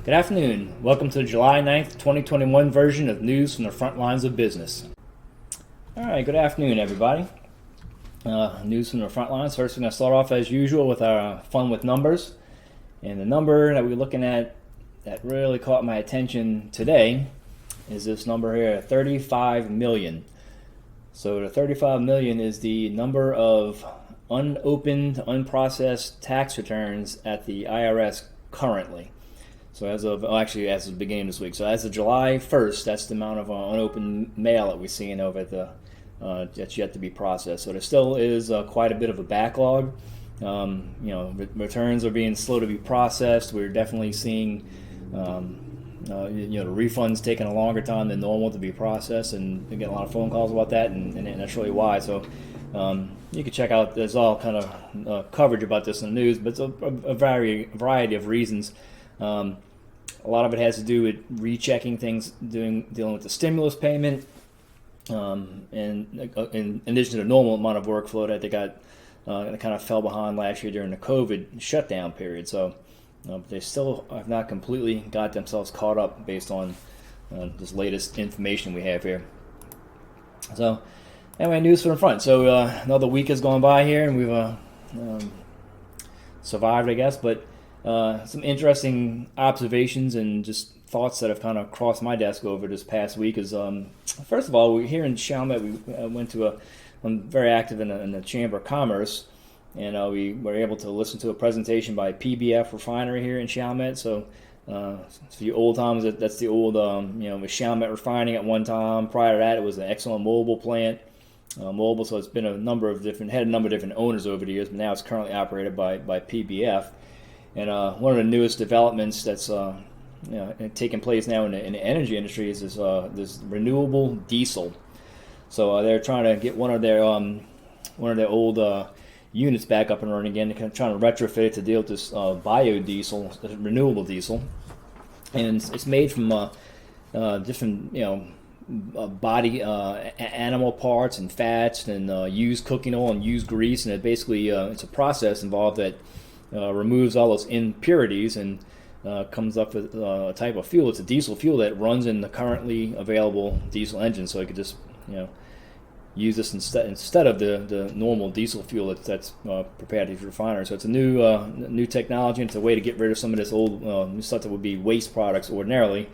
Good afternoon. Welcome to the July 9th, 2021 version of News from the Front Lines of Business. All right, good afternoon, everybody. News from the front lines. First, we're going to start off as usual with our fun with numbers. And the number that we're looking at that really caught my attention today is this number here, 35 million. So the 35 million is the number of unopened, unprocessed tax returns at the IRS currently. So as of the beginning of this week. So as of July 1st, that's the amount of unopened mail that we're seeing over at the that's yet to be processed. So there still is quite a bit of a backlog. Returns are being slow to be processed. We're definitely seeing the refunds taking a longer time than normal to be processed, and we get a lot of phone calls about that, and that's really why. So you can check out. There's all kind of coverage about this in the news, but it's a variety of reasons. A lot of it has to do with rechecking things, dealing with the stimulus payment, and in addition to the normal amount of workflow that they got, kind of fell behind last year during the COVID shutdown period. So they still have not completely got themselves caught up based on this latest information we have here. So anyway, news from the front. So another week has gone by here, and we've survived, I guess, but some interesting observations and just thoughts that have kind of crossed my desk over this past week is, first of all, we're here in Chalmette. I'm very active in the Chamber of Commerce, and we were able to listen to a presentation by PBF Refinery here in Chalmette. So for you old timers, that's the old, with Chalmette Refining at one time. Prior to that, it was an ExxonMobil plant. Mobile, so it's been had a number of different owners over the years, but now it's currently operated by PBF. And one of the newest developments that's taking place now in the energy industry is this renewable diesel. So they're trying to get one of their old units back up and running again. They're trying to retrofit it to deal with this biodiesel, renewable diesel, and it's made from different body animal parts and fats and used cooking oil and used grease, and it basically it's a process involved that removes all those impurities and comes up with a type of fuel. It's a diesel fuel that runs in the currently available diesel engine, so you could just use this instead of the normal diesel fuel that's prepared at these refineries. So it's a new technology, and it's a way to get rid of some of this old stuff that would be waste products ordinarily,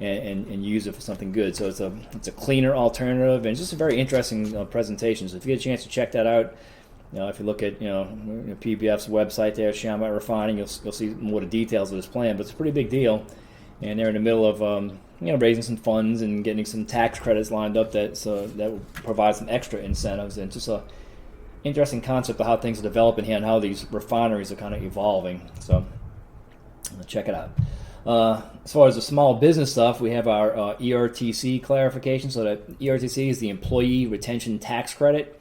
and use it for something good. So it's a cleaner alternative, and it's just a very interesting presentation. So if you get a chance to check that out. If you look at PBF's website there, Chalmette Refining, you'll see more of the details of this plan. But it's a pretty big deal, and they're in the middle of raising some funds and getting some tax credits lined up that will provide some extra incentives, and just a interesting concept of how things are developing here and how these refineries are kind of evolving. So check it out. As far as the small business stuff, we have our ERTC clarification. So that ERTC is the Employee Retention Tax Credit.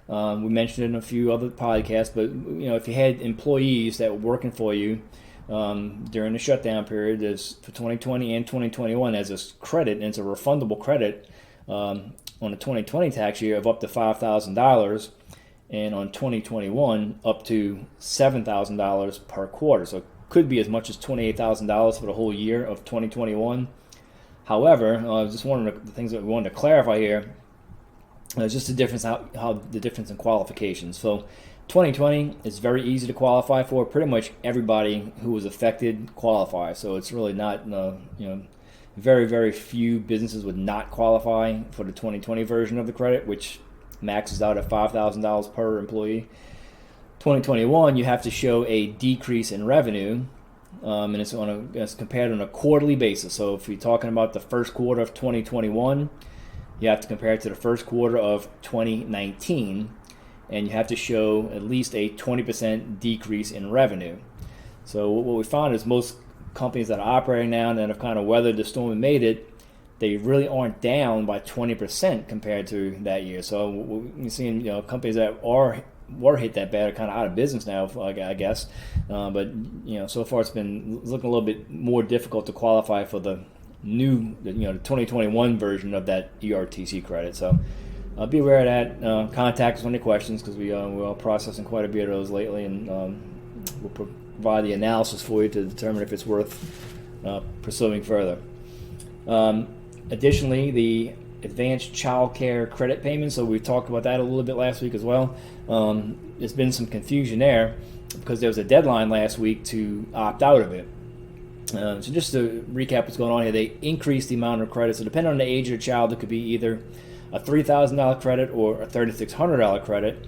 We mentioned it in a few other podcasts, but if you had employees that were working for you during the shutdown period, there's for 2020 and 2021 as a credit, and it's a refundable credit on the 2020 tax year of up to $5,000, and on 2021 up to $7,000 per quarter. So it could be as much as $28,000 for the whole year of 2021. However, just one of the things that we wanted to clarify here. It's just the difference how the difference in qualifications. So 2020 is very easy to qualify for. Pretty much everybody who was affected qualifies. So it's really not, very, very few businesses would not qualify for the 2020 version of the credit, which maxes out at $5,000 per employee. 2021, you have to show a decrease in revenue, and it's compared on a quarterly basis. So if you're talking about the first quarter of 2021, you have to compare it to the first quarter of 2019, and you have to show at least a 20% decrease in revenue. So what we found is most companies that are operating now and that have kind of weathered the storm and made it, they really aren't down by 20% compared to that year. So we're seeing companies that were hit that bad are kind of out of business now, I guess. But so far it's been looking a little bit more difficult to qualify for the new, the 2021 version of that ERTC credit. So be aware of that. Contact us with any questions, because we're all processing quite a bit of those lately, and we'll provide the analysis for you to determine if it's worth pursuing further. Additionally, the advanced child care credit payments, so we talked about that a little bit last week as well. There's been some confusion there because there was a deadline last week to opt out of it. So just to recap what's going on here, they increased the amount of credit. So depending on the age of the child, it could be either a $3,000 credit or a $3,600 credit.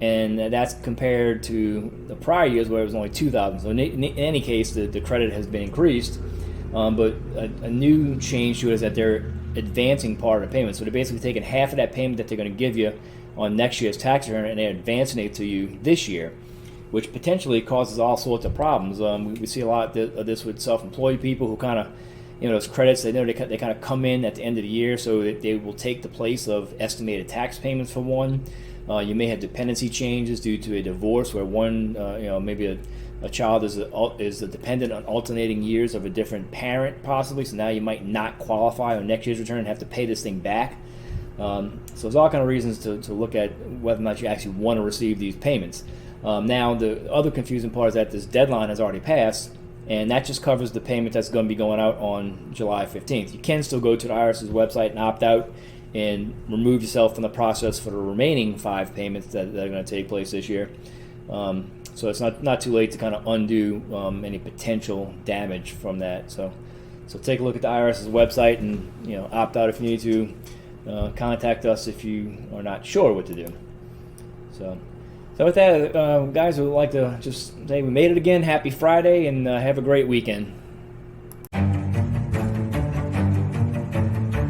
And that's compared to the prior years where it was only $2,000. So in any case, the credit has been increased. But a new change to it is that they're advancing part of the payment. So they're basically taking half of that payment that they're going to give you on next year's tax return and they're advancing it to you this year, which potentially causes all sorts of problems. We see a lot of this with self-employed people who kind of, those credits, they kind of come in at the end of the year, so that they will take the place of estimated tax payments for one. You may have dependency changes due to a divorce where one, maybe a child is a dependent on alternating years of a different parent possibly, so now you might not qualify on next year's return and have to pay this thing back. So there's all kind of reasons to look at whether or not you actually want to receive these payments. Now the other confusing part is that this deadline has already passed, and that just covers the payment that's going to be going out on July 15th. You can still go to the IRS's website and opt out and remove yourself from the process for the remaining 5 payments that are going to take place this year. So it's not too late to kind of undo any potential damage from that. So take a look at the IRS's website and opt out if you need to. Contact us if you are not sure what to do. So with that, guys, we'd like to just say we made it again. Happy Friday, and have a great weekend.